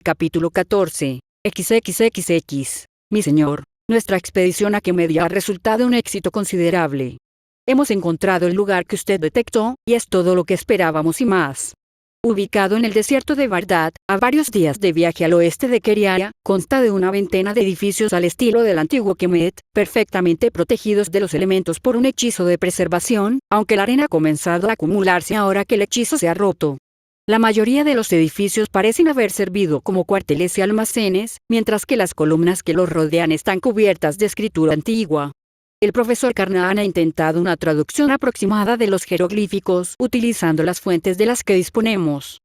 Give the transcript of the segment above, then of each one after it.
Capítulo 14. XXXX. Mi señor, nuestra expedición a Kemedia ha resultado un éxito considerable. Hemos encontrado el lugar que usted detectó, y es todo lo que esperábamos y más. Ubicado en el desierto de Bagdad, a varios días de viaje al oeste de Keria, consta de una veintena de edificios al estilo del antiguo Kemet, perfectamente protegidos de los elementos por un hechizo de preservación, aunque la arena ha comenzado a acumularse ahora que el hechizo se ha roto. La mayoría de los edificios parecen haber servido como cuarteles y almacenes, mientras que las columnas que los rodean están cubiertas de escritura antigua. El profesor Carnahan ha intentado una traducción aproximada de los jeroglíficos utilizando las fuentes de las que disponemos.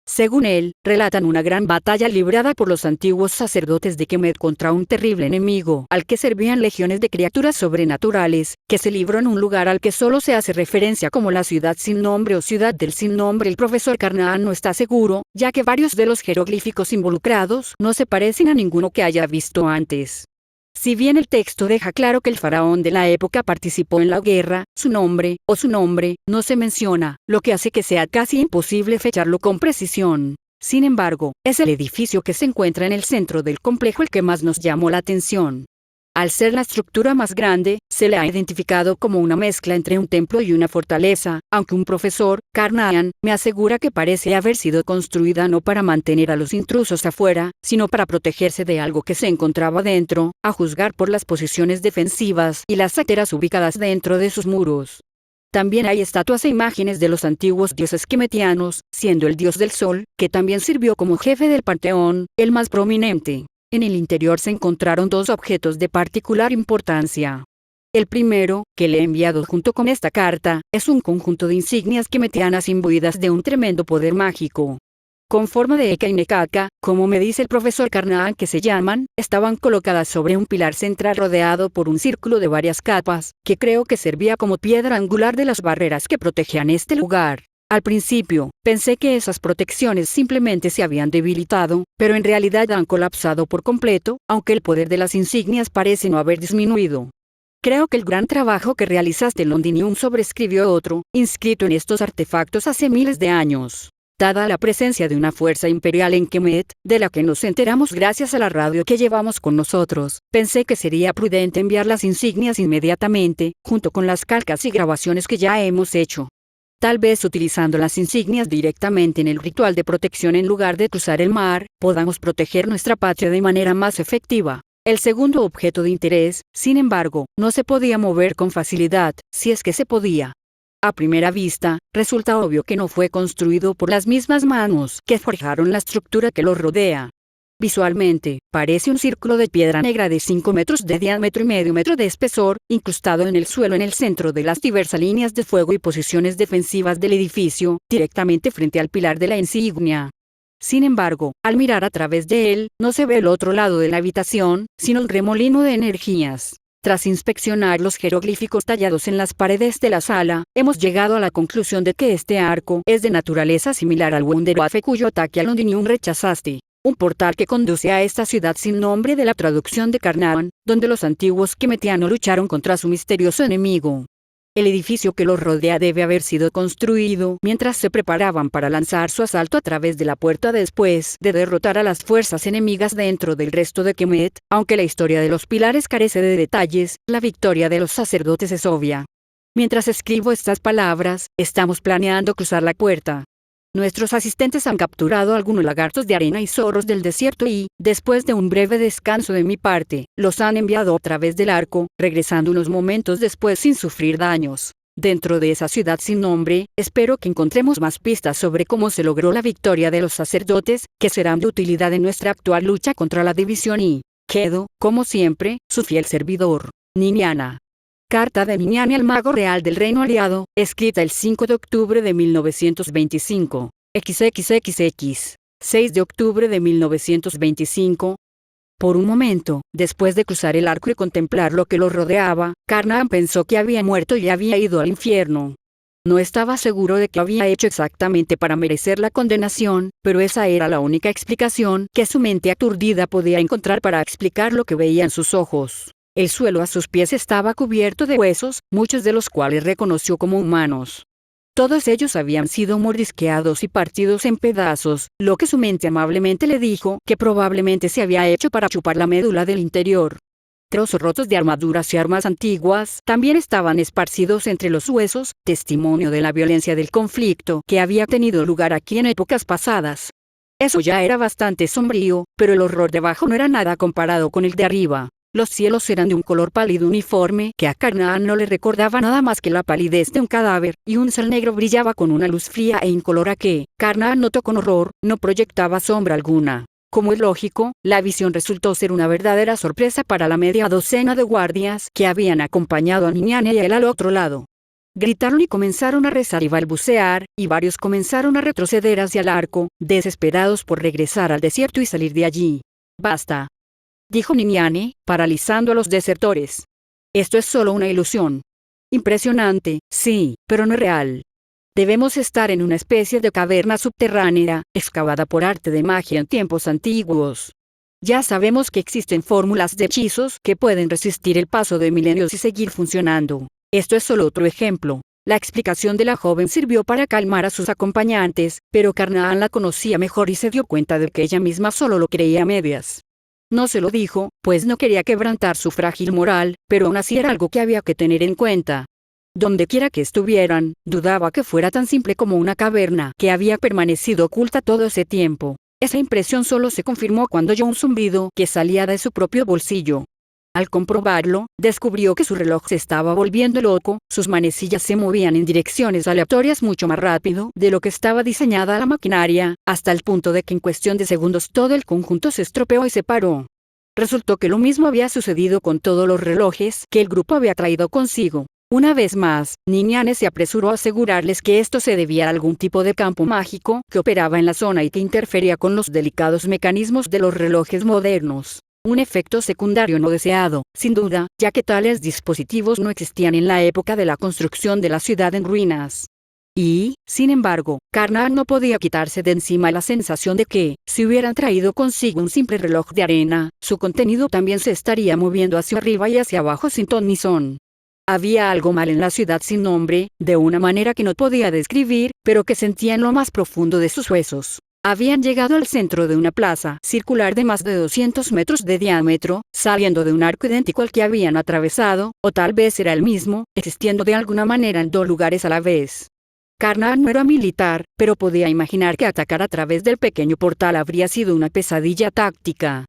Según él, relatan una gran batalla librada por los antiguos sacerdotes de Kemet contra un terrible enemigo al que servían legiones de criaturas sobrenaturales, que se libró en un lugar al que solo se hace referencia como la ciudad sin nombre o ciudad del sin nombre. El profesor Carnahan no está seguro, ya que varios de los jeroglíficos involucrados no se parecen a ninguno que haya visto antes. Si bien el texto deja claro que el faraón de la época participó en la guerra, su nombre no se menciona, lo que hace que sea casi imposible fecharlo con precisión. Sin embargo, es el edificio que se encuentra en el centro del complejo el que más nos llamó la atención. Al ser la estructura más grande, se le ha identificado como una mezcla entre un templo y una fortaleza, aunque un profesor, Carnahan, me asegura que parece haber sido construida no para mantener a los intrusos afuera, sino para protegerse de algo que se encontraba dentro, a juzgar por las posiciones defensivas y las saeteras ubicadas dentro de sus muros. También hay estatuas e imágenes de los antiguos dioses kemetianos, siendo el dios del sol, que también sirvió como jefe del panteón, el más prominente. En el interior se encontraron dos objetos de particular importancia. El primero, que le he enviado junto con esta carta, es un conjunto de insignias kemetianas imbuidas de un tremendo poder mágico. Con forma de Eka y Nekaka, como me dice el profesor Carnahan que se llaman, estaban colocadas sobre un pilar central rodeado por un círculo de varias capas, que creo que servía como piedra angular de las barreras que protegían este lugar. Al principio, pensé que esas protecciones simplemente se habían debilitado, pero en realidad han colapsado por completo, aunque el poder de las insignias parece no haber disminuido. Creo que el gran trabajo que realizaste en Londinium sobrescribió otro, inscrito en estos artefactos hace miles de años. Dada la presencia de una fuerza imperial en Kemet, de la que nos enteramos gracias a la radio que llevamos con nosotros, pensé que sería prudente enviar las insignias inmediatamente, junto con las calcas y grabaciones que ya hemos hecho. Tal vez utilizando las insignias directamente en el ritual de protección en lugar de cruzar el mar, podamos proteger nuestra patria de manera más efectiva. El segundo objeto de interés, sin embargo, no se podía mover con facilidad, si es que se podía. A primera vista, resulta obvio que no fue construido por las mismas manos que forjaron la estructura que lo rodea. Visualmente, parece un círculo de piedra negra de 5 metros de diámetro y medio metro de espesor, incrustado en el suelo en el centro de las diversas líneas de fuego y posiciones defensivas del edificio, directamente frente al pilar de la insignia. Sin embargo, al mirar a través de él, no se ve el otro lado de la habitación, sino un remolino de energías. Tras inspeccionar los jeroglíficos tallados en las paredes de la sala, hemos llegado a la conclusión de que este arco es de naturaleza similar al Wunderwaffe cuyo ataque a Londinium rechazaste. Un portal que conduce a esta ciudad sin nombre de la traducción de Carnahan, donde los antiguos kemetianos lucharon contra su misterioso enemigo. El edificio que los rodea debe haber sido construido mientras se preparaban para lanzar su asalto a través de la puerta después de derrotar a las fuerzas enemigas dentro del resto de Kemet. Aunque la historia de los pilares carece de detalles, la victoria de los sacerdotes es obvia. Mientras escribo estas palabras, estamos planeando cruzar la puerta. Nuestros asistentes han capturado algunos lagartos de arena y zorros del desierto y, después de un breve descanso de mi parte, los han enviado a través del arco, regresando unos momentos después sin sufrir daños. Dentro de esa ciudad sin nombre, espero que encontremos más pistas sobre cómo se logró la victoria de los sacerdotes, que serán de utilidad en nuestra actual lucha contra la división y quedo, como siempre, su fiel servidor, Niniana. Carta de Niniani al Mago Real del Reino Aliado, escrita el 5 de octubre de 1925. XXXX. 6 de octubre de 1925. Por un momento, después de cruzar el arco y contemplar lo que lo rodeaba, Carnahan pensó que había muerto y había ido al infierno. No estaba seguro de qué había hecho exactamente para merecer la condenación, pero esa era la única explicación que su mente aturdida podía encontrar para explicar lo que veía en sus ojos. El suelo a sus pies estaba cubierto de huesos, muchos de los cuales reconoció como humanos. Todos ellos habían sido mordisqueados y partidos en pedazos, lo que su mente amablemente le dijo que probablemente se había hecho para chupar la médula del interior. Trozos rotos de armaduras y armas antiguas también estaban esparcidos entre los huesos, testimonio de la violencia del conflicto que había tenido lugar aquí en épocas pasadas. Eso ya era bastante sombrío, pero el horror de abajo no era nada comparado con el de arriba. Los cielos eran de un color pálido uniforme que a Carnahan no le recordaba nada más que la palidez de un cadáver, y un sol negro brillaba con una luz fría e incolora que, Carnahan notó con horror, no proyectaba sombra alguna. Como es lógico, la visión resultó ser una verdadera sorpresa para la media docena de guardias que habían acompañado a Niniane y a él al otro lado. Gritaron y comenzaron a rezar y balbucear, y varios comenzaron a retroceder hacia el arco, desesperados por regresar al desierto y salir de allí. «Basta», dijo Niniane, paralizando a los desertores. «Esto es solo una ilusión. Impresionante, sí, pero no es real. Debemos estar en una especie de caverna subterránea, excavada por arte de magia en tiempos antiguos. Ya sabemos que existen fórmulas de hechizos que pueden resistir el paso de milenios y seguir funcionando. Esto es solo otro ejemplo». La explicación de la joven sirvió para calmar a sus acompañantes, pero Carnahan la conocía mejor y se dio cuenta de que ella misma solo lo creía a medias. No se lo dijo, pues no quería quebrantar su frágil moral, pero aún así era algo que había que tener en cuenta. Donde quiera que estuvieran, dudaba que fuera tan simple como una caverna que había permanecido oculta todo ese tiempo. Esa impresión solo se confirmó cuando oyó un zumbido que salía de su propio bolsillo. Al comprobarlo, descubrió que su reloj se estaba volviendo loco, sus manecillas se movían en direcciones aleatorias mucho más rápido de lo que estaba diseñada la maquinaria, hasta el punto de que en cuestión de segundos todo el conjunto se estropeó y se paró. Resultó que lo mismo había sucedido con todos los relojes que el grupo había traído consigo. Una vez más, Niniane se apresuró a asegurarles que esto se debía a algún tipo de campo mágico que operaba en la zona y que interfería con los delicados mecanismos de los relojes modernos. Un efecto secundario no deseado, sin duda, ya que tales dispositivos no existían en la época de la construcción de la ciudad en ruinas. Y, sin embargo, Carnahan no podía quitarse de encima la sensación de que, si hubieran traído consigo un simple reloj de arena, su contenido también se estaría moviendo hacia arriba y hacia abajo sin ton ni son. Había algo mal en la ciudad sin nombre, de una manera que no podía describir, pero que sentía en lo más profundo de sus huesos. Habían llegado al centro de una plaza circular de más de 200 metros de diámetro, saliendo de un arco idéntico al que habían atravesado, o tal vez era el mismo, existiendo de alguna manera en dos lugares a la vez. Carnahan no era militar, pero podía imaginar que atacar a través del pequeño portal habría sido una pesadilla táctica.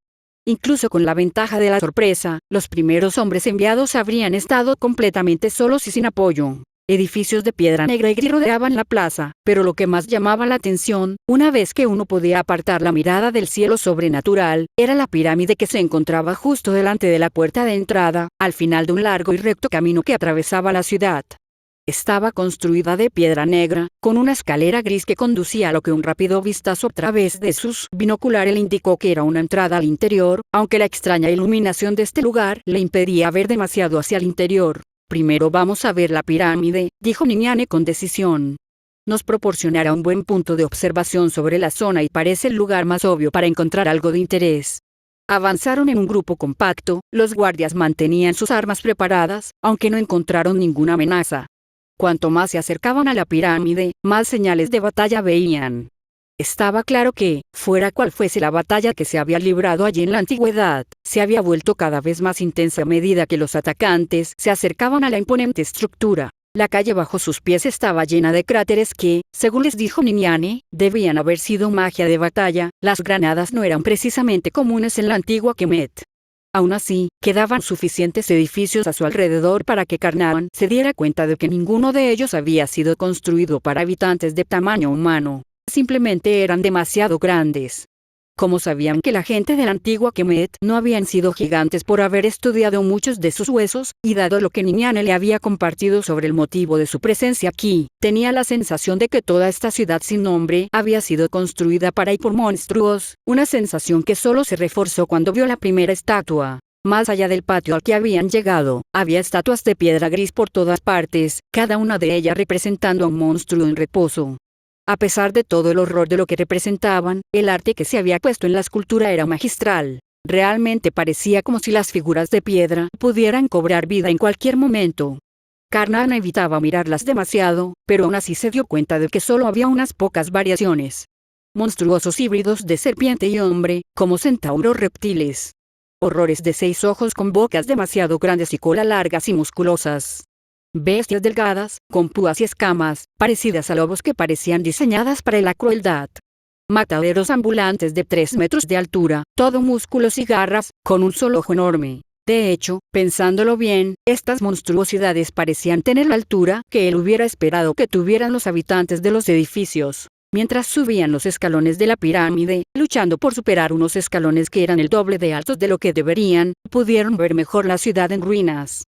Incluso con la ventaja de la sorpresa, los primeros hombres enviados habrían estado completamente solos y sin apoyo. Edificios de piedra negra y gris rodeaban la plaza, pero lo que más llamaba la atención, una vez que uno podía apartar la mirada del cielo sobrenatural, era la pirámide que se encontraba justo delante de la puerta de entrada, al final de un largo y recto camino que atravesaba la ciudad. Estaba construida de piedra negra, con una escalera gris que conducía a lo que un rápido vistazo a través de sus binoculares le indicó que era una entrada al interior, aunque la extraña iluminación de este lugar le impedía ver demasiado hacia el interior. «Primero vamos a ver la pirámide», dijo Niniane con decisión. «Nos proporcionará un buen punto de observación sobre la zona y parece el lugar más obvio para encontrar algo de interés». Avanzaron en un grupo compacto, los guardias mantenían sus armas preparadas, aunque no encontraron ninguna amenaza. Cuanto más se acercaban a la pirámide, más señales de batalla veían. Estaba claro que, fuera cual fuese la batalla que se había librado allí en la antigüedad, se había vuelto cada vez más intensa a medida que los atacantes se acercaban a la imponente estructura. La calle bajo sus pies estaba llena de cráteres que, según les dijo Niniane, debían haber sido magia de batalla. Las granadas no eran precisamente comunes en la antigua Kemet. Aún así, quedaban suficientes edificios a su alrededor para que Carnahan se diera cuenta de que ninguno de ellos había sido construido para habitantes de tamaño humano. Simplemente eran demasiado grandes. Como sabían que la gente de la antigua Kemet no habían sido gigantes por haber estudiado muchos de sus huesos, y dado lo que Niniane le había compartido sobre el motivo de su presencia aquí, tenía la sensación de que toda esta ciudad sin nombre había sido construida para y por monstruos, una sensación que solo se reforzó cuando vio la primera estatua. Más allá del patio al que habían llegado, había estatuas de piedra gris por todas partes, cada una de ellas representando a un monstruo en reposo. A pesar de todo el horror de lo que representaban, el arte que se había puesto en la escultura era magistral. Realmente parecía como si las figuras de piedra pudieran cobrar vida en cualquier momento. Carnahan evitaba mirarlas demasiado, pero aún así se dio cuenta de que solo había unas pocas variaciones. Monstruosos híbridos de serpiente y hombre, como centauros reptiles. Horrores de 6 ojos con bocas demasiado grandes y cola largas y musculosas. Bestias delgadas, con púas y escamas, parecidas a lobos que parecían diseñadas para la crueldad. Mataderos ambulantes de 3 metros de altura, todo músculos y garras, con un solo ojo enorme. De hecho, pensándolo bien, estas monstruosidades parecían tener la altura que él hubiera esperado que tuvieran los habitantes de los edificios. Mientras subían los escalones de la pirámide, luchando por superar unos escalones que eran el doble de altos de lo que deberían, pudieron ver mejor la ciudad en ruinas.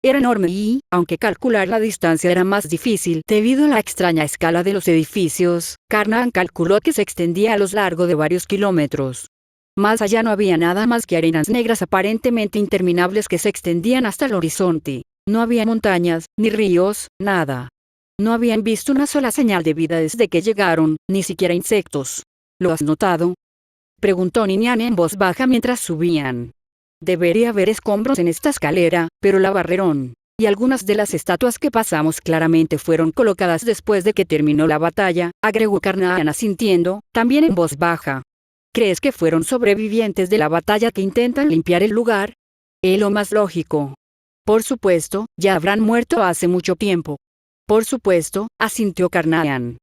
Era enorme y, aunque calcular la distancia era más difícil debido a la extraña escala de los edificios, Carnahan calculó que se extendía a lo largo de varios kilómetros. Más allá no había nada más que arenas negras aparentemente interminables que se extendían hasta el horizonte. No había montañas, ni ríos, nada. No habían visto una sola señal de vida desde que llegaron, ni siquiera insectos. ¿Lo has notado?, preguntó Ninian en voz baja mientras subían. Debería haber escombros en esta escalera, pero la barrieron. Y algunas de las estatuas que pasamos claramente fueron colocadas después de que terminó la batalla, agregó Carnahan asintiendo, también en voz baja. ¿Crees que fueron sobrevivientes de la batalla que intentan limpiar el lugar? Es lo más lógico. Por supuesto, ya habrán muerto hace mucho tiempo. Por supuesto, asintió Carnahan.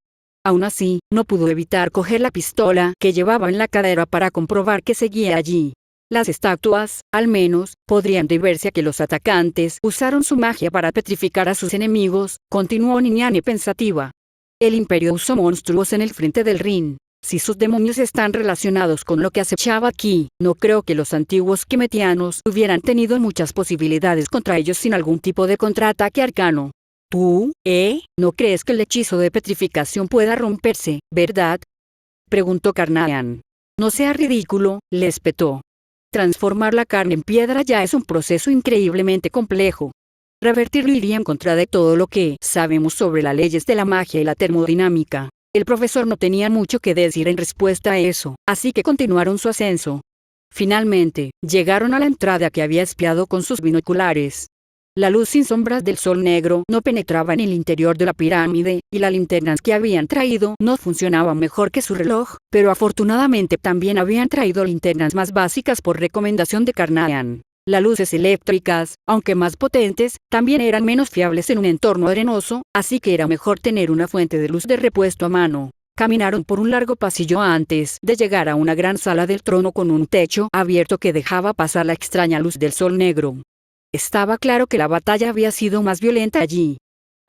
Aún así, no pudo evitar coger la pistola que llevaba en la cadera para comprobar que seguía allí. Las estatuas, al menos, podrían deberse a que los atacantes usaron su magia para petrificar a sus enemigos, continuó Ninian pensativa. El Imperio usó monstruos en el frente del Rin. Si sus demonios están relacionados con lo que acechaba aquí, no creo que los antiguos quemetianos hubieran tenido muchas posibilidades contra ellos sin algún tipo de contraataque arcano. ¿Tú, no crees que el hechizo de petrificación pueda romperse, verdad?, preguntó Carnahan. No sea ridículo, le espetó. Transformar la carne en piedra ya es un proceso increíblemente complejo. Revertirlo iría en contra de todo lo que sabemos sobre las leyes de la magia y la termodinámica. El profesor no tenía mucho que decir en respuesta a eso, así que continuaron su ascenso. Finalmente, llegaron a la entrada que había espiado con sus binoculares. La luz sin sombras del sol negro no penetraba en el interior de la pirámide, y las linternas que habían traído no funcionaban mejor que su reloj, pero afortunadamente también habían traído linternas más básicas por recomendación de Carnahan. Las luces eléctricas, aunque más potentes, también eran menos fiables en un entorno arenoso, así que era mejor tener una fuente de luz de repuesto a mano. Caminaron por un largo pasillo antes de llegar a una gran sala del trono con un techo abierto que dejaba pasar la extraña luz del sol negro. Estaba claro que la batalla había sido más violenta allí.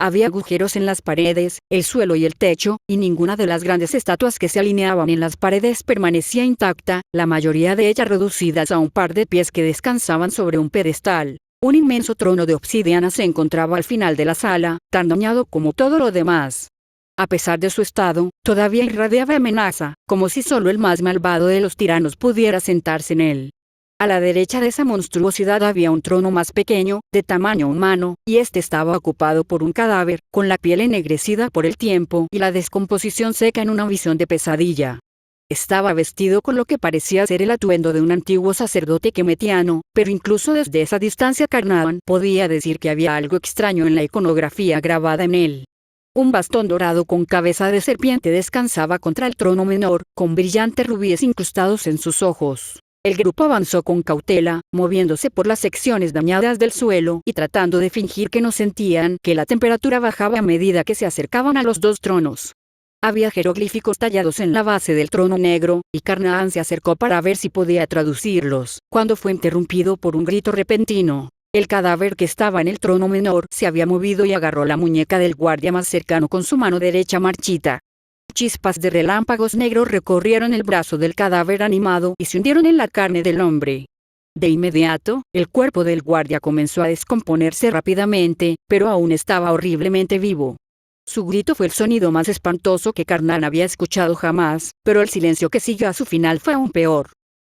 Había agujeros en las paredes, el suelo y el techo, y ninguna de las grandes estatuas que se alineaban en las paredes permanecía intacta, la mayoría de ellas reducidas a un par de pies que descansaban sobre un pedestal. Un inmenso trono de obsidiana se encontraba al final de la sala, tan dañado como todo lo demás. A pesar de su estado, todavía irradiaba amenaza, como si solo el más malvado de los tiranos pudiera sentarse en él. A la derecha de esa monstruosidad había un trono más pequeño, de tamaño humano, y este estaba ocupado por un cadáver, con la piel ennegrecida por el tiempo y la descomposición seca en una visión de pesadilla. Estaba vestido con lo que parecía ser el atuendo de un antiguo sacerdote quemetiano, pero incluso desde esa distancia Carnahan podía decir que había algo extraño en la iconografía grabada en él. Un bastón dorado con cabeza de serpiente descansaba contra el trono menor, con brillantes rubíes incrustados en sus ojos. El grupo avanzó con cautela, moviéndose por las secciones dañadas del suelo y tratando de fingir que no sentían que la temperatura bajaba a medida que se acercaban a los dos tronos. Había jeroglíficos tallados en la base del trono negro, y Carnahan se acercó para ver si podía traducirlos, cuando fue interrumpido por un grito repentino. El cadáver que estaba en el trono menor se había movido y agarró la muñeca del guardia más cercano con su mano derecha marchita. Chispas de relámpagos negros recorrieron el brazo del cadáver animado y se hundieron en la carne del hombre. De inmediato, el cuerpo del guardia comenzó a descomponerse rápidamente, pero aún estaba horriblemente vivo. Su grito fue el sonido más espantoso que Carnahan había escuchado jamás, pero el silencio que siguió a su final fue aún peor.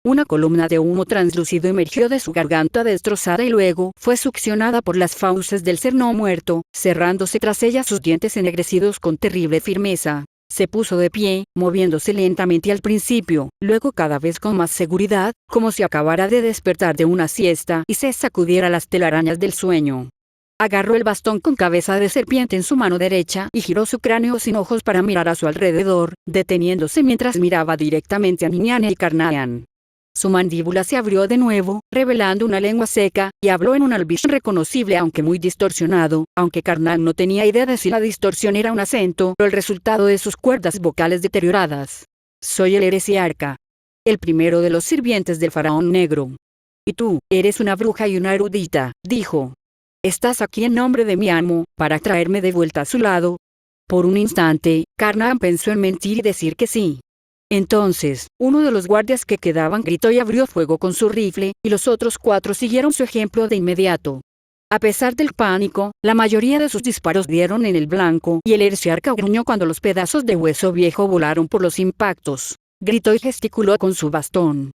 Una columna de humo translúcido emergió de su garganta destrozada y luego fue succionada por las fauces del ser no muerto, cerrándose tras ella sus dientes ennegrecidos con terrible firmeza. Se puso de pie, moviéndose lentamente al principio, luego cada vez con más seguridad, como si acabara de despertar de una siesta y se sacudiera las telarañas del sueño. Agarró el bastón con cabeza de serpiente en su mano derecha y giró su cráneo sin ojos para mirar a su alrededor, deteniéndose mientras miraba directamente a Niniane y Carnahan. Su mandíbula se abrió de nuevo, revelando una lengua seca, y habló en un albish reconocible aunque muy distorsionado, aunque Carnahan no tenía idea de si la distorsión era un acento o el resultado de sus cuerdas vocales deterioradas. Soy el heresiarca, el primero de los sirvientes del faraón negro. Y tú, eres una bruja y una erudita, dijo. ¿Estás aquí en nombre de mi amo, para traerme de vuelta a su lado? Por un instante, Carnahan pensó en mentir y decir que sí. Entonces, uno de los guardias que quedaban gritó y abrió fuego con su rifle, y los otros 4 siguieron su ejemplo de inmediato. A pesar del pánico, la mayoría de sus disparos dieron en el blanco, y el heresiarca gruñó cuando los pedazos de hueso viejo volaron por los impactos. Gritó y gesticuló con su bastón.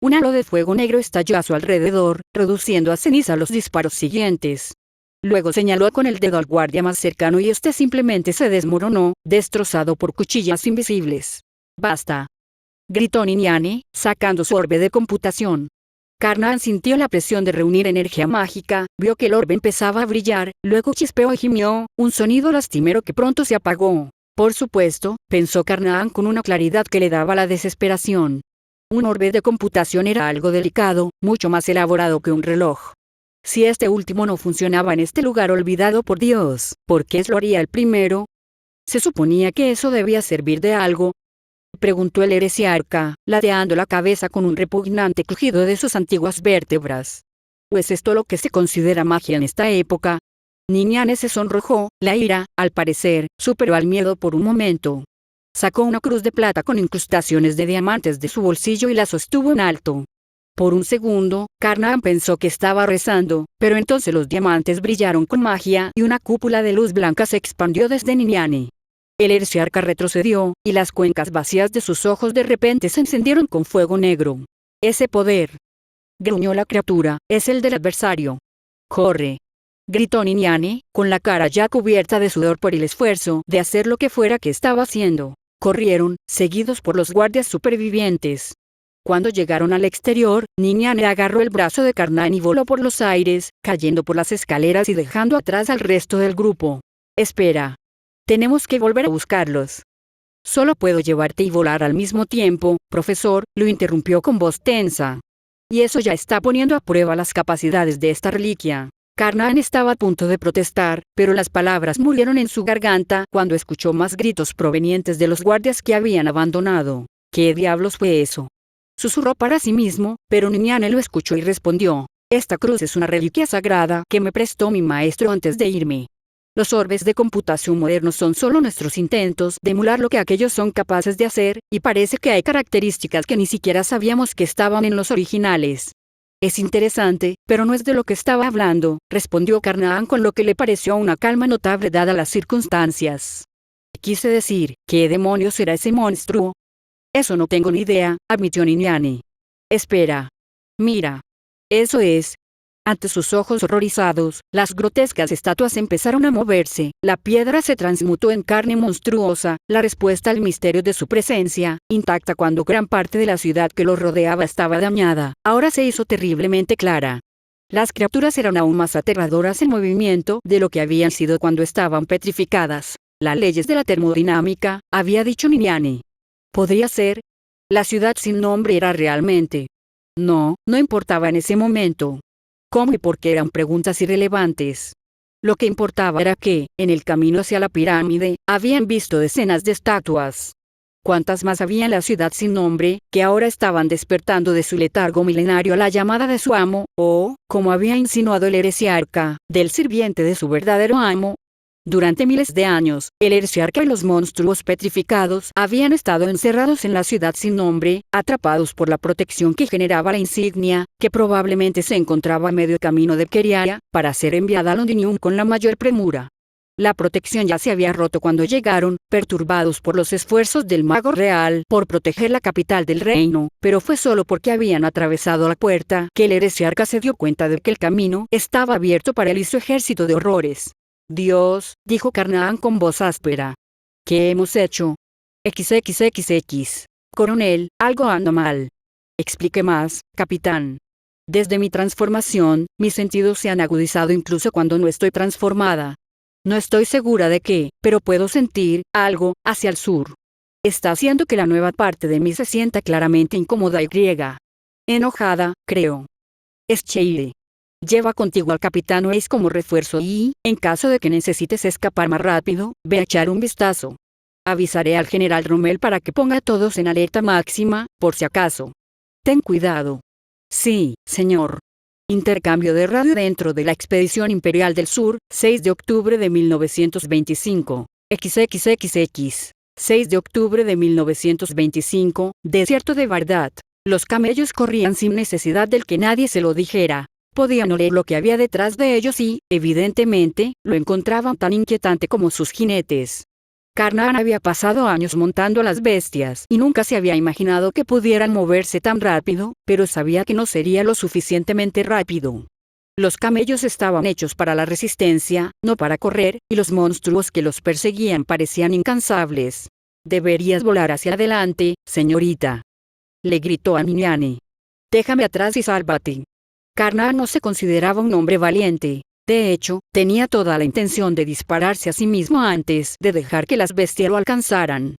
Un halo de fuego negro estalló a su alrededor, reduciendo a ceniza los disparos siguientes. Luego señaló con el dedo al guardia más cercano y este simplemente se desmoronó, destrozado por cuchillas invisibles. ¡Basta!, gritó Niniane, sacando su orbe de computación. Carnahan sintió la presión de reunir energía mágica, vio que el orbe empezaba a brillar, luego chispeó y gimió, un sonido lastimero que pronto se apagó. Por supuesto, pensó Carnahan con una claridad que le daba la desesperación. Un orbe de computación era algo delicado, mucho más elaborado que un reloj. Si este último no funcionaba en este lugar olvidado por Dios, ¿por qué lo haría el primero? Se suponía que eso debía servir de algo, preguntó el heresiarca, ladeando la cabeza con un repugnante crujido de sus antiguas vértebras. ¿Es esto lo que se considera magia en esta época? Niniane se sonrojó, la ira, al parecer, superó al miedo por un momento. Sacó una cruz de plata con incrustaciones de diamantes de su bolsillo y la sostuvo en alto. Por un segundo, Carnahan pensó que estaba rezando, pero entonces los diamantes brillaron con magia y una cúpula de luz blanca se expandió desde Niniane. El heresiarca retrocedió, y las cuencas vacías de sus ojos de repente se encendieron con fuego negro. Ese poder, gruñó la criatura, es el del adversario. ¡Corre!, gritó Niniane, con la cara ya cubierta de sudor por el esfuerzo de hacer lo que fuera que estaba haciendo. Corrieron, seguidos por los guardias supervivientes. Cuando llegaron al exterior, Niniane agarró el brazo de Carnahan y voló por los aires, cayendo por las escaleras y dejando atrás al resto del grupo. Espera. Tenemos que volver a buscarlos. Solo puedo llevarte y volar al mismo tiempo, profesor, lo interrumpió con voz tensa. Y eso ya está poniendo a prueba las capacidades de esta reliquia. Carnahan estaba a punto de protestar, pero las palabras murieron en su garganta cuando escuchó más gritos provenientes de los guardias que habían abandonado. ¿Qué diablos fue eso?, susurró para sí mismo, pero Niniane lo escuchó y respondió. Esta cruz es una reliquia sagrada que me prestó mi maestro antes de irme. Los orbes de computación modernos son solo nuestros intentos de emular lo que aquellos son capaces de hacer, y parece que hay características que ni siquiera sabíamos que estaban en los originales. Es interesante, pero no es de lo que estaba hablando, respondió Carnahan con lo que le pareció una calma notable dada las circunstancias. Quise decir, ¿qué demonios era ese monstruo? Eso no tengo ni idea, admitió Niniane. Espera. Mira. Eso es. Ante sus ojos horrorizados, las grotescas estatuas empezaron a moverse, la piedra se transmutó en carne monstruosa, la respuesta al misterio de su presencia, intacta cuando gran parte de la ciudad que los rodeaba estaba dañada, ahora se hizo terriblemente clara. Las criaturas eran aún más aterradoras en movimiento de lo que habían sido cuando estaban petrificadas. Las leyes de la termodinámica, había dicho Niniane. ¿Podría ser? La ciudad sin nombre era realmente. No importaba en ese momento. ¿Cómo y por qué eran preguntas irrelevantes? Lo que importaba era que, en el camino hacia la pirámide, habían visto decenas de estatuas. ¿Cuántas más había en la ciudad sin nombre, que ahora estaban despertando de su letargo milenario a la llamada de su amo, o, como había insinuado el heresiarca, del sirviente de su verdadero amo? Durante miles de años, el heresiarca y los monstruos petrificados habían estado encerrados en la ciudad sin nombre, atrapados por la protección que generaba la insignia, que probablemente se encontraba a medio camino de Keriaya, para ser enviada a Londinium con la mayor premura. La protección ya se había roto cuando llegaron, perturbados por los esfuerzos del mago real por proteger la capital del reino, pero fue solo porque habían atravesado la puerta que el heresiarca se dio cuenta de que el camino estaba abierto para él y su ejército de horrores. Dios, dijo Carnahan con voz áspera. ¿Qué hemos hecho? XXXX. Coronel, algo anda mal. Explique más, capitán. Desde mi transformación, mis sentidos se han agudizado incluso cuando no estoy transformada. No estoy segura de qué, pero puedo sentir algo hacia el sur. Está haciendo que la nueva parte de mí se sienta claramente incómoda y griega. Enojada, creo. Es Cheire. Lleva contigo al Capitán Ace como refuerzo y, en caso de que necesites escapar más rápido, ve a echar un vistazo. Avisaré al general Rommel para que ponga a todos en alerta máxima, por si acaso. Ten cuidado. Sí, señor. Intercambio de radio dentro de la Expedición Imperial del Sur, 6 de octubre de 1925. XXXX. 6 de octubre de 1925, desierto de Bagdad. Los camellos corrían sin necesidad del que nadie se lo dijera. Podían oler lo que había detrás de ellos y, evidentemente, lo encontraban tan inquietante como sus jinetes. Karnan había pasado años montando las bestias y nunca se había imaginado que pudieran moverse tan rápido, pero sabía que no sería lo suficientemente rápido. Los camellos estaban hechos para la resistencia, no para correr, y los monstruos que los perseguían parecían incansables. Deberías volar hacia adelante, señorita. Le gritó a Niniane. Déjame atrás y sálvate. Karnan no se consideraba un hombre valiente. De hecho, tenía toda la intención de dispararse a sí mismo antes de dejar que las bestias lo alcanzaran.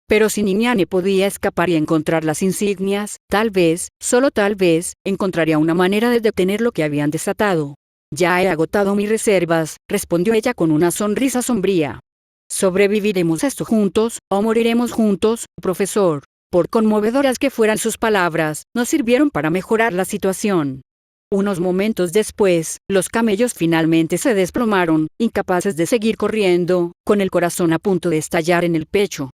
Pero si Niniane podía escapar y encontrar las insignias, tal vez, solo tal vez, encontraría una manera de detener lo que habían desatado. Ya he agotado mis reservas, respondió ella con una sonrisa sombría. Sobreviviremos a esto juntos, o moriremos juntos, profesor. Por conmovedoras que fueran sus palabras, no sirvieron para mejorar la situación. Unos momentos después, los camellos finalmente se desplomaron, incapaces de seguir corriendo, con el corazón a punto de estallar en el pecho.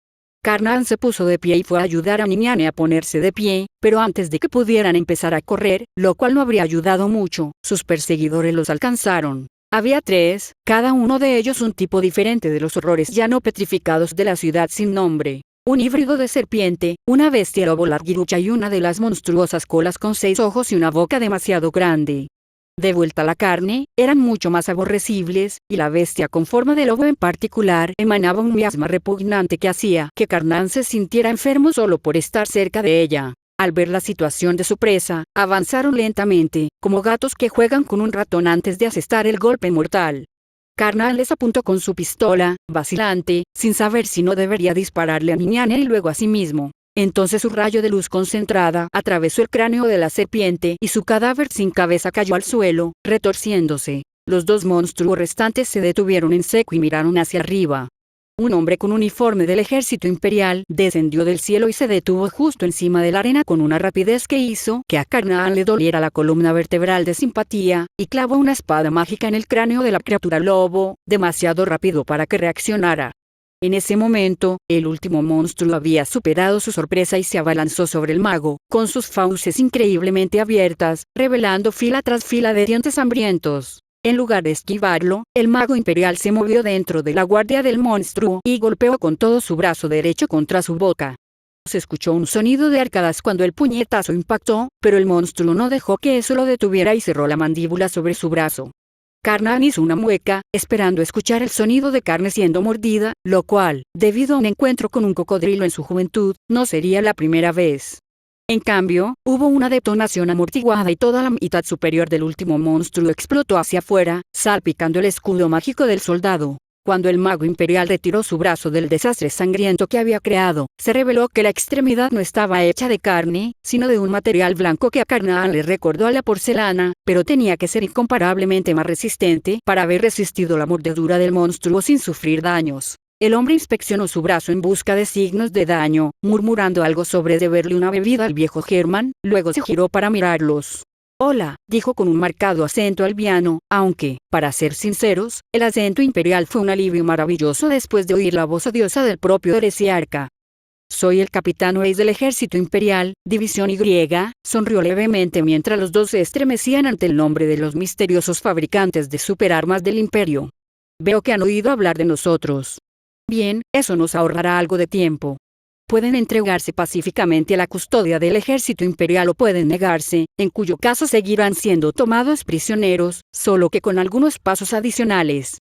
Karnan se puso de pie y fue a ayudar a Niniane a ponerse de pie, pero antes de que pudieran empezar a correr, lo cual no habría ayudado mucho, sus perseguidores los alcanzaron. Había 3, cada uno de ellos un tipo diferente de los horrores ya no petrificados de la ciudad sin nombre. Un híbrido de serpiente, una bestia lobo larguirucha y una de las monstruosas colas con 6 ojos y una boca demasiado grande. De vuelta a la carne, eran mucho más aborrecibles, y la bestia con forma de lobo en particular emanaba un miasma repugnante que hacía que Karnan se sintiera enfermo solo por estar cerca de ella. Al ver la situación de su presa, avanzaron lentamente, como gatos que juegan con un ratón antes de asestar el golpe mortal. Karnan les apuntó con su pistola, vacilante, sin saber si no debería dispararle a Niniane y luego a sí mismo. Entonces un rayo de luz concentrada atravesó el cráneo de la serpiente y su cadáver sin cabeza cayó al suelo, retorciéndose. Los 2 monstruos restantes se detuvieron en seco y miraron hacia arriba. Un hombre con uniforme del ejército imperial descendió del cielo y se detuvo justo encima de la arena con una rapidez que hizo que a Karnan le doliera la columna vertebral de simpatía, y clavó una espada mágica en el cráneo de la criatura lobo, demasiado rápido para que reaccionara. En ese momento, el último monstruo había superado su sorpresa y se abalanzó sobre el mago, con sus fauces increíblemente abiertas, revelando fila tras fila de dientes hambrientos. En lugar de esquivarlo, el mago imperial se movió dentro de la guardia del monstruo y golpeó con todo su brazo derecho contra su boca. Se escuchó un sonido de arcadas cuando el puñetazo impactó, pero el monstruo no dejó que eso lo detuviera y cerró la mandíbula sobre su brazo. Karnan hizo una mueca, esperando escuchar el sonido de carne siendo mordida, lo cual, debido a un encuentro con un cocodrilo en su juventud, no sería la primera vez. En cambio, hubo una detonación amortiguada y toda la mitad superior del último monstruo explotó hacia afuera, salpicando el escudo mágico del soldado. Cuando el mago imperial retiró su brazo del desastre sangriento que había creado, se reveló que la extremidad no estaba hecha de carne, sino de un material blanco que a Karnan le recordó a la porcelana, pero tenía que ser incomparablemente más resistente para haber resistido la mordedura del monstruo sin sufrir daños. El hombre inspeccionó su brazo en busca de signos de daño, murmurando algo sobre deberle una bebida al viejo Herman, luego se giró para mirarlos. Hola, dijo con un marcado acento albiano, aunque, para ser sinceros, el acento imperial fue un alivio maravilloso después de oír la voz odiosa del propio heresiarca. Soy el capitán Ace del ejército imperial, división Y, sonrió levemente mientras los 2 se estremecían ante el nombre de los misteriosos fabricantes de superarmas del imperio. Veo que han oído hablar de nosotros. Bien, eso nos ahorrará algo de tiempo. Pueden entregarse pacíficamente a la custodia del ejército imperial o pueden negarse, en cuyo caso seguirán siendo tomados prisioneros, solo que con algunos pasos adicionales.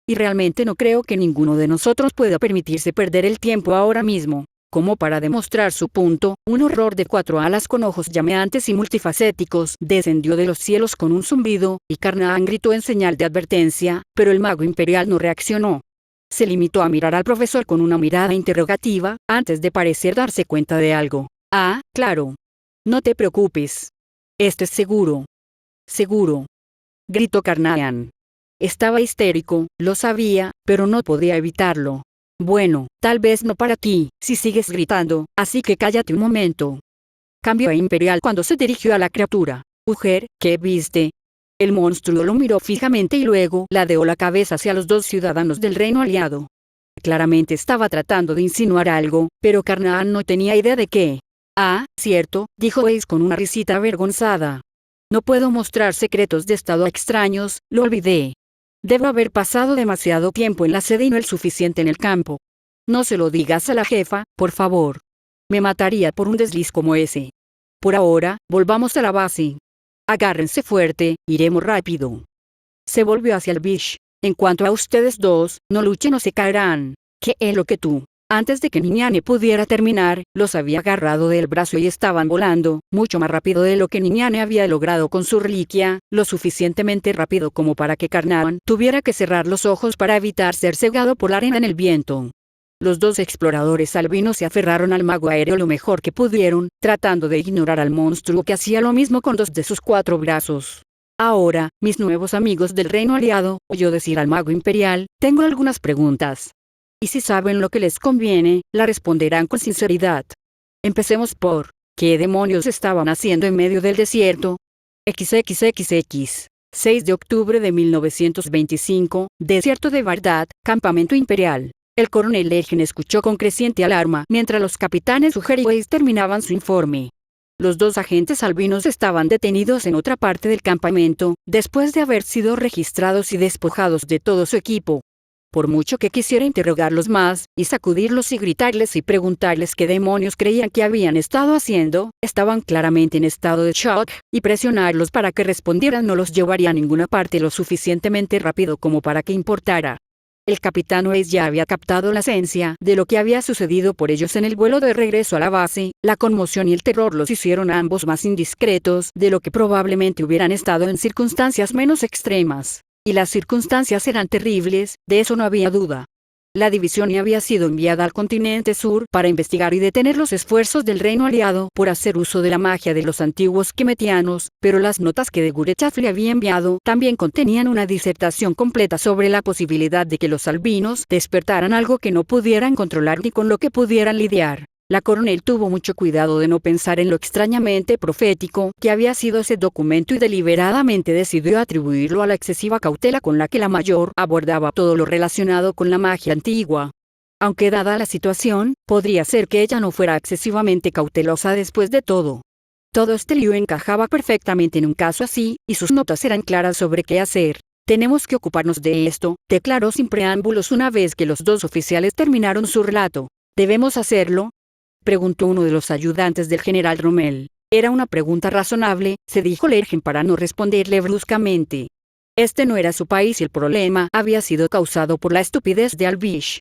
Y realmente no creo que ninguno de nosotros pueda permitirse perder el tiempo ahora mismo. como para demostrar su punto, un horror de 4 alas con ojos llameantes y multifacéticos descendió de los cielos con un zumbido, y Carnahan gritó en señal de advertencia, pero el mago imperial no reaccionó. Se limitó a mirar al profesor con una mirada interrogativa, antes de parecer darse cuenta de algo. Ah, claro. No te preocupes. Este es seguro. Seguro. Gritó Carnahan. Estaba histérico, lo sabía, pero no podía evitarlo. Bueno, tal vez no para ti, si sigues gritando, así que cállate un momento. Cambió a Imperial cuando se dirigió a la criatura. Mujer, ¿qué viste? El monstruo lo miró fijamente y luego ladeó la cabeza hacia los dos ciudadanos del reino aliado. Claramente estaba tratando de insinuar algo, pero Carnahan no tenía idea de qué. Ah, cierto, dijo Ace con una risita avergonzada. No puedo mostrar secretos de estado a extraños, lo olvidé. Debo haber pasado demasiado tiempo en la sede y no el suficiente en el campo. No se lo digas a la jefa, por favor. Me mataría por un desliz como ese. Por ahora, volvamos a la base. Agárrense fuerte, iremos rápido. Se volvió hacia el Bish. En cuanto a ustedes dos, no luchen o se caerán. ¿Qué es lo que tú? Antes de que Niñane pudiera terminar, los había agarrado del brazo y estaban volando, mucho más rápido de lo que Niñane había logrado con su reliquia, lo suficientemente rápido como para que Carnahan tuviera que cerrar los ojos para evitar ser cegado por la arena en el viento. Los dos exploradores albinos se aferraron al mago aéreo lo mejor que pudieron, tratando de ignorar al monstruo que hacía lo mismo con 2 de sus 4 brazos. Ahora, mis nuevos amigos del reino aliado, oyó decir al mago imperial, tengo algunas preguntas. Y si saben lo que les conviene, la responderán con sinceridad. Empecemos por, ¿qué demonios estaban haciendo en medio del desierto? XXXX. 6 de octubre de 1925, desierto de Bagdad, campamento imperial. El coronel Lergen escuchó con creciente alarma mientras los capitanes Uger y Weiss terminaban su informe. Los dos agentes albinos estaban detenidos en otra parte del campamento, después de haber sido registrados y despojados de todo su equipo. Por mucho que quisiera interrogarlos más, y sacudirlos y gritarles y preguntarles qué demonios creían que habían estado haciendo, estaban claramente en estado de shock, y presionarlos para que respondieran no los llevaría a ninguna parte lo suficientemente rápido como para que importara. El capitán Weiss ya había captado la esencia de lo que había sucedido por ellos en el vuelo de regreso a la base. La conmoción y el terror los hicieron a ambos más indiscretos de lo que probablemente hubieran estado en circunstancias menos extremas. Y las circunstancias eran terribles, de eso no había duda. La división había sido enviada al continente sur para investigar y detener los esfuerzos del reino aliado por hacer uso de la magia de los antiguos quemetianos, pero las notas que de Gurechaf le había enviado también contenían una disertación completa sobre la posibilidad de que los albinos despertaran algo que no pudieran controlar ni con lo que pudieran lidiar. La coronel tuvo mucho cuidado de no pensar en lo extrañamente profético que había sido ese documento y deliberadamente decidió atribuirlo a la excesiva cautela con la que la mayor abordaba todo lo relacionado con la magia antigua. Aunque dada la situación, podría ser que ella no fuera excesivamente cautelosa después de todo. Todo este lío encajaba perfectamente en un caso así, y sus notas eran claras sobre qué hacer. Tenemos que ocuparnos de esto, declaró sin preámbulos una vez que los dos oficiales terminaron su relato. ¿Debemos hacerlo?, preguntó uno de los ayudantes del general Rommel. Era una pregunta razonable, se dijo Lergen para no responderle bruscamente. Este no era su país y el problema había sido causado por la estupidez de Albish.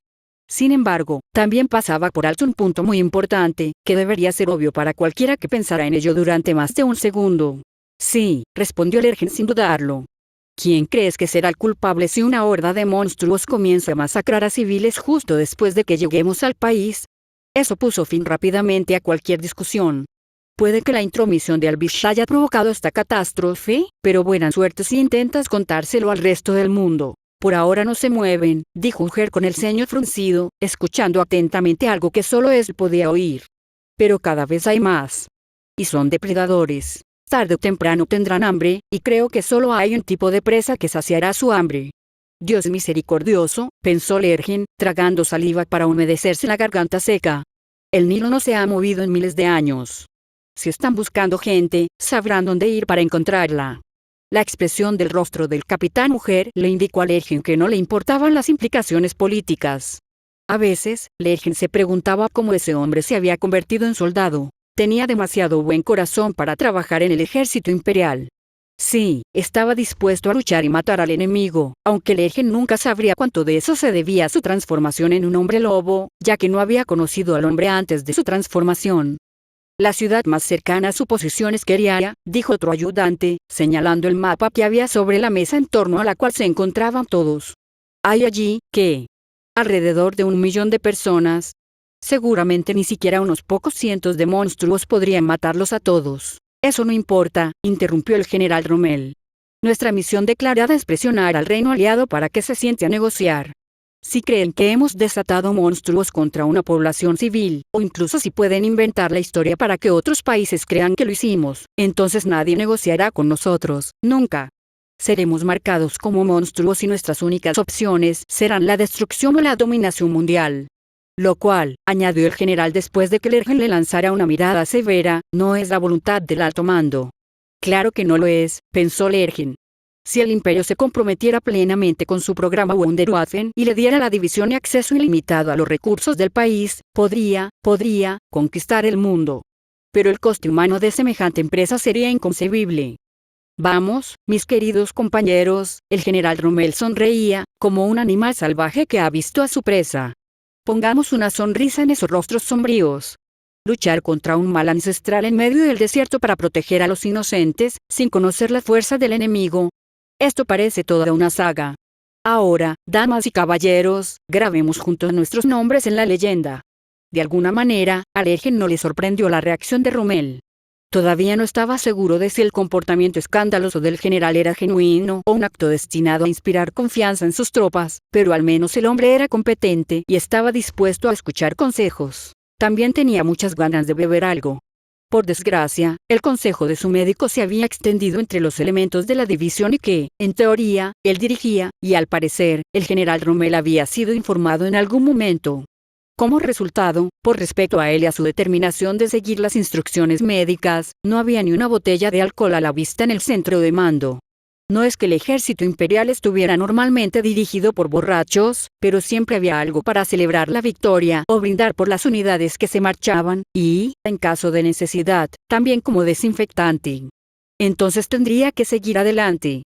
Sin embargo, también pasaba por alto un punto muy importante, que debería ser obvio para cualquiera que pensara en ello durante más de un segundo. Sí, respondió Lergen sin dudarlo. ¿Quién crees que será el culpable si una horda de monstruos comienza a masacrar a civiles justo después de que lleguemos al país? Eso puso fin rápidamente a cualquier discusión. Puede que la intromisión de Albish haya provocado esta catástrofe, pero buena suerte si intentas contárselo al resto del mundo. Por ahora no se mueven, dijo Uger con el ceño fruncido, escuchando atentamente algo que solo él podía oír. Pero cada vez hay más. Y son depredadores. Tarde o temprano tendrán hambre, y creo que solo hay un tipo de presa que saciará su hambre. Dios misericordioso, pensó Lergen, tragando saliva para humedecerse la garganta seca. El Nilo no se ha movido en miles de años. Si están buscando gente, sabrán dónde ir para encontrarla. La expresión del rostro del capitán Uger le indicó a Lergen que no le importaban las implicaciones políticas. A veces, Lergen se preguntaba cómo ese hombre se había convertido en soldado. Tenía demasiado buen corazón para trabajar en el ejército imperial. Sí, estaba dispuesto a luchar y matar al enemigo, aunque Lergen nunca sabría cuánto de eso se debía a su transformación en un hombre lobo, ya que no había conocido al hombre antes de su transformación. La ciudad más cercana a su posición es Keriaya, dijo otro ayudante, señalando el mapa que había sobre la mesa en torno a la cual se encontraban todos. Hay allí, ¿qué? Alrededor de 1 millón de personas. Seguramente ni siquiera unos pocos cientos de monstruos podrían matarlos a todos. Eso no importa, interrumpió el general Rommel. Nuestra misión declarada es presionar al reino aliado para que se siente a negociar. Si creen que hemos desatado monstruos contra una población civil, o incluso si pueden inventar la historia para que otros países crean que lo hicimos, entonces nadie negociará con nosotros, nunca. Seremos marcados como monstruos y nuestras únicas opciones serán la destrucción o la dominación mundial. Lo cual, añadió el general después de que Lergen le lanzara una mirada severa, no es la voluntad del alto mando. Claro que no lo es, pensó Lergen. Si el imperio se comprometiera plenamente con su programa Wunderwaffen y le diera la división y acceso ilimitado a los recursos del país, podría conquistar el mundo. Pero el coste humano de semejante empresa sería inconcebible. Vamos, mis queridos compañeros, el general Rommel sonreía, como un animal salvaje que ha visto a su presa. Pongamos una sonrisa en esos rostros sombríos. Luchar contra un mal ancestral en medio del desierto para proteger a los inocentes, sin conocer la fuerza del enemigo. Esto parece toda una saga. Ahora, damas y caballeros, grabemos juntos nuestros nombres en la leyenda. De alguna manera, a Lergen no le sorprendió la reacción de Rommel. Todavía no estaba seguro de si el comportamiento escandaloso del general era genuino o un acto destinado a inspirar confianza en sus tropas, pero al menos el hombre era competente y estaba dispuesto a escuchar consejos. También tenía muchas ganas de beber algo. Por desgracia, el consejo de su médico se había extendido entre los elementos de la división y que, en teoría, él dirigía, y al parecer, el general Rommel había sido informado en algún momento. Como resultado, por respeto a él y a su determinación de seguir las instrucciones médicas, no había ni una botella de alcohol a la vista en el centro de mando. No es que el ejército imperial estuviera normalmente dirigido por borrachos, pero siempre había algo para celebrar la victoria o brindar por las unidades que se marchaban, y, en caso de necesidad, también como desinfectante. Entonces tendría que seguir adelante.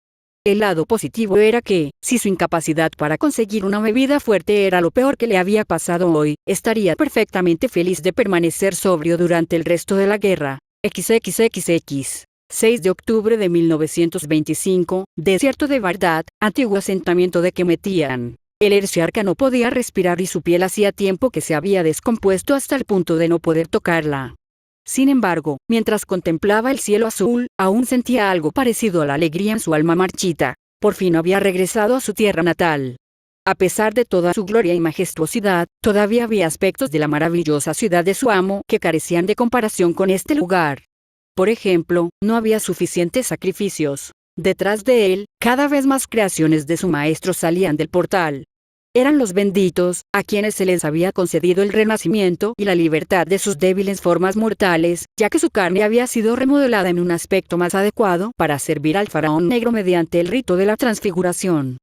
El lado positivo era que, si su incapacidad para conseguir una bebida fuerte era lo peor que le había pasado hoy, estaría perfectamente feliz de permanecer sobrio durante el resto de la guerra. XXXX. 6 de octubre de 1925, desierto de Bagdad, antiguo asentamiento de Kemetian. El herciarca no podía respirar y su piel hacía tiempo que se había descompuesto hasta el punto de no poder tocarla. Sin embargo, mientras contemplaba el cielo azul, aún sentía algo parecido a la alegría en su alma marchita. Por fin había regresado a su tierra natal. A pesar de toda su gloria y majestuosidad, todavía había aspectos de la maravillosa ciudad de su amo que carecían de comparación con este lugar. Por ejemplo, no había suficientes sacrificios. Detrás de él, cada vez más creaciones de su maestro salían del portal. Eran los benditos, a quienes se les había concedido el renacimiento y la libertad de sus débiles formas mortales, ya que su carne había sido remodelada en un aspecto más adecuado para servir al faraón negro mediante el rito de la transfiguración.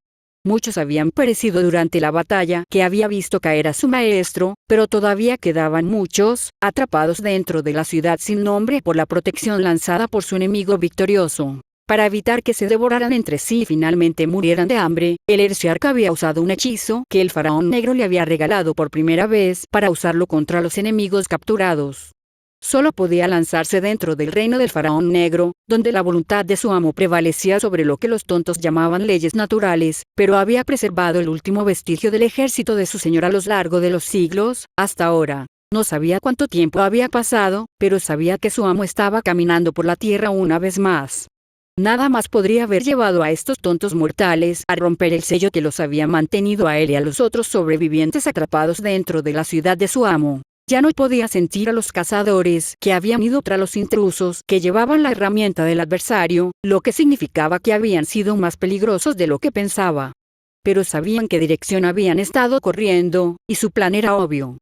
Muchos habían perecido durante la batalla que había visto caer a su maestro, pero todavía quedaban muchos, atrapados dentro de la ciudad sin nombre por la protección lanzada por su enemigo victorioso. Para evitar que se devoraran entre sí y finalmente murieran de hambre, el herciarca había usado un hechizo que el faraón negro le había regalado por primera vez para usarlo contra los enemigos capturados. Solo podía lanzarse dentro del reino del faraón negro, donde la voluntad de su amo prevalecía sobre lo que los tontos llamaban leyes naturales, pero había preservado el último vestigio del ejército de su señor a lo largo de los siglos, hasta ahora. No sabía cuánto tiempo había pasado, pero sabía que su amo estaba caminando por la tierra una vez más. Nada más podría haber llevado a estos tontos mortales a romper el sello que los había mantenido a él y a los otros sobrevivientes atrapados dentro de la ciudad de su amo. Ya no podía sentir a los cazadores que habían ido tras los intrusos que llevaban la herramienta del adversario, lo que significaba que habían sido más peligrosos de lo que pensaba. Pero sabían qué dirección habían estado corriendo, y su plan era obvio.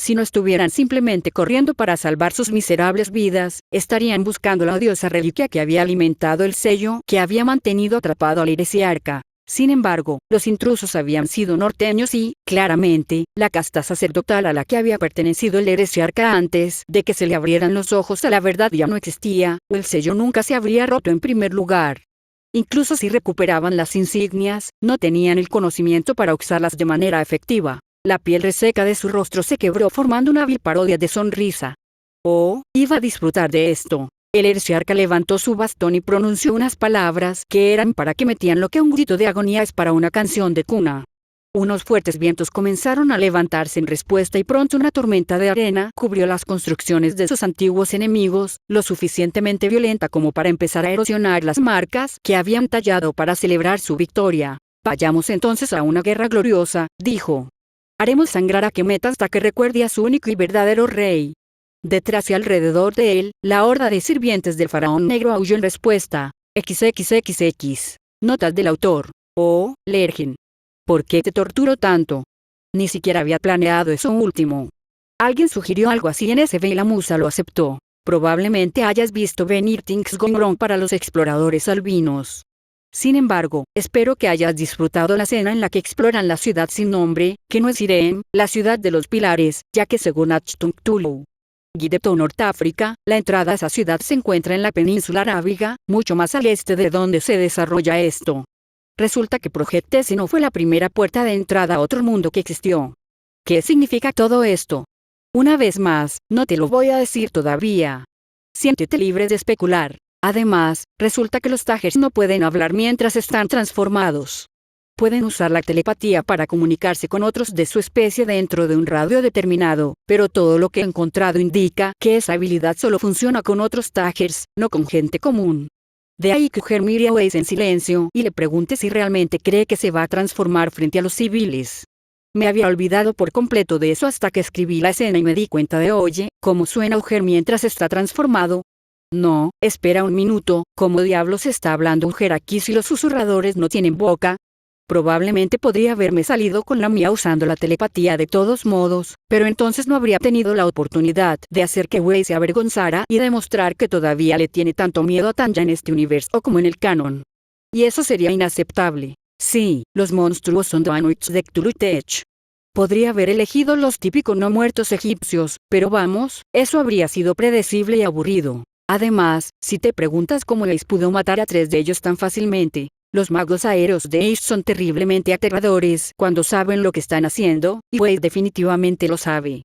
Si no estuvieran simplemente corriendo para salvar sus miserables vidas, estarían buscando la odiosa reliquia que había alimentado el sello que había mantenido atrapado al heresiarca. Sin embargo, los intrusos habían sido norteños y, claramente, la casta sacerdotal a la que había pertenecido el heresiarca antes de que se le abrieran los ojos a la verdad ya no existía, o el sello nunca se habría roto en primer lugar. Incluso si recuperaban las insignias, no tenían el conocimiento para usarlas de manera efectiva. La piel reseca de su rostro se quebró formando una vil parodia de sonrisa. Oh, iba a disfrutar de esto. El Herciarca levantó su bastón y pronunció unas palabras que eran para que metían lo que un grito de agonía es para una canción de cuna. Unos fuertes vientos comenzaron a levantarse en respuesta y pronto una tormenta de arena cubrió las construcciones de sus antiguos enemigos, lo suficientemente violenta como para empezar a erosionar las marcas que habían tallado para celebrar su victoria. Vayamos entonces a una guerra gloriosa, dijo. Haremos sangrar a Kemet hasta que recuerde a su único y verdadero rey. Detrás y alrededor de él, la horda de sirvientes del faraón negro aulló en respuesta. XXXX. Notas del autor. Oh, Lergen. ¿Por qué te torturó tanto? Ni siquiera había planeado eso último. Alguien sugirió algo así en SB y la musa lo aceptó. Probablemente hayas visto venir Things Gone Wrong para los exploradores albinos. Sin embargo, espero que hayas disfrutado la escena en la que exploran la ciudad sin nombre, que no es Irem, la ciudad de los pilares, ya que según Achtung Tulu Guideto Norteáfrica, la entrada a esa ciudad se encuentra en la península arábiga, mucho más al este de donde se desarrolla esto. Resulta que Project Tessie no fue la primera puerta de entrada a otro mundo que existió. ¿Qué significa todo esto? Una vez más, no te lo voy a decir todavía. Siéntete libre de especular. Además, resulta que los Tajers no pueden hablar mientras están transformados. Pueden usar la telepatía para comunicarse con otros de su especie dentro de un radio determinado, pero todo lo que he encontrado indica que esa habilidad solo funciona con otros Tajers, no con gente común. De ahí que Ujer mire a Weiss en silencio y le pregunte si realmente cree que se va a transformar frente a los civiles. Me había olvidado por completo de eso hasta que escribí la escena y me di cuenta de oye, cómo suena Ujer mientras está transformado. No, espera un minuto, ¿cómo diablos está hablando Ujer aquí si los susurradores no tienen boca? Probablemente podría haberme salido con la mía usando la telepatía de todos modos, pero entonces no habría tenido la oportunidad de hacer que Weiss se avergonzara y demostrar que todavía le tiene tanto miedo a Tanya en este universo como en el canon. Y eso sería inaceptable. Sí, los monstruos son Doanuits de Cthulhu Tech. Podría haber elegido los típicos no muertos egipcios, pero vamos, eso habría sido predecible y aburrido. Además, si te preguntas cómo Weiss pudo matar a 3 de ellos tan fácilmente, los magos aéreos de Ace son terriblemente aterradores cuando saben lo que están haciendo, y Weiss definitivamente lo sabe.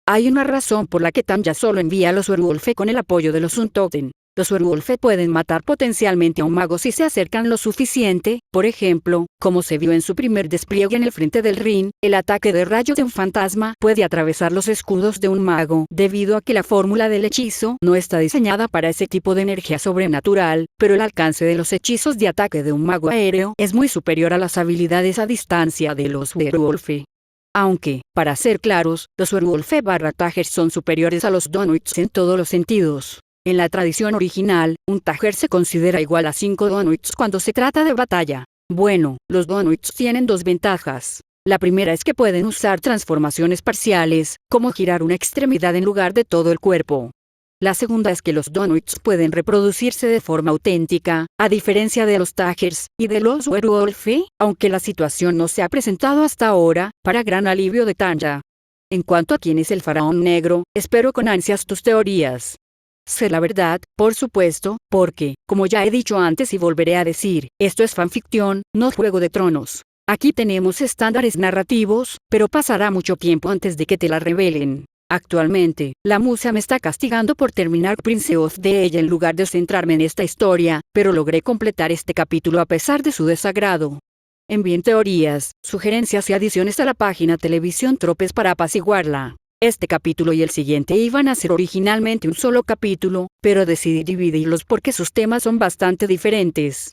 Hay una razón por la que Tanya solo envía a los Werwolf con el apoyo de los Untoten. Los Werwolf pueden matar potencialmente a un mago si se acercan lo suficiente, por ejemplo, como se vio en su primer despliegue en el frente del ring, el ataque de rayos de un fantasma puede atravesar los escudos de un mago, debido a que la fórmula del hechizo no está diseñada para ese tipo de energía sobrenatural, pero el alcance de los hechizos de ataque de un mago aéreo es muy superior a las habilidades a distancia de los Werwolf. Aunque, para ser claros, los Werwolf/Tajers son superiores a los Doanuits en todos los sentidos. En la tradición original, un Tajer se considera igual a 5 Doanuits cuando se trata de batalla. Bueno, los Doanuits tienen 2 ventajas. La primera es que pueden usar transformaciones parciales, como girar una extremidad en lugar de todo el cuerpo. La segunda es que los Doanuits pueden reproducirse de forma auténtica, a diferencia de los Tajers y de los Werwolf, aunque la situación no se ha presentado hasta ahora, para gran alivio de Tanya. En cuanto a quién es el faraón negro, espero con ansias tus teorías. Sé la verdad, por supuesto, porque, como ya he dicho antes y volveré a decir, esto es fanficción, no Juego de Tronos. Aquí tenemos estándares narrativos, pero pasará mucho tiempo antes de que te la revelen. Actualmente, la musa me está castigando por terminar Prince of de ella en lugar de centrarme en esta historia, pero logré completar este capítulo a pesar de su desagrado. Envíen teorías, sugerencias y adiciones a la página Televisión Tropes para apaciguarla. Este capítulo y el siguiente iban a ser originalmente un solo capítulo, pero decidí dividirlos porque sus temas son bastante diferentes.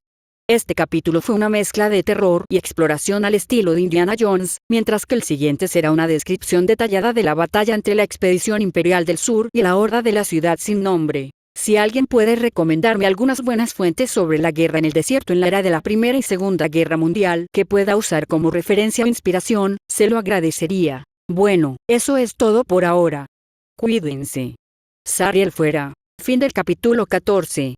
Este capítulo fue una mezcla de terror y exploración al estilo de Indiana Jones, mientras que el siguiente será una descripción detallada de la batalla entre la expedición imperial del sur y la horda de la ciudad sin nombre. Si alguien puede recomendarme algunas buenas fuentes sobre la guerra en el desierto en la era de la Primera y Segunda Guerra Mundial que pueda usar como referencia o inspiración, se lo agradecería. Bueno, eso es todo por ahora. Cuídense. Zariel fuera. Fin del capítulo 14.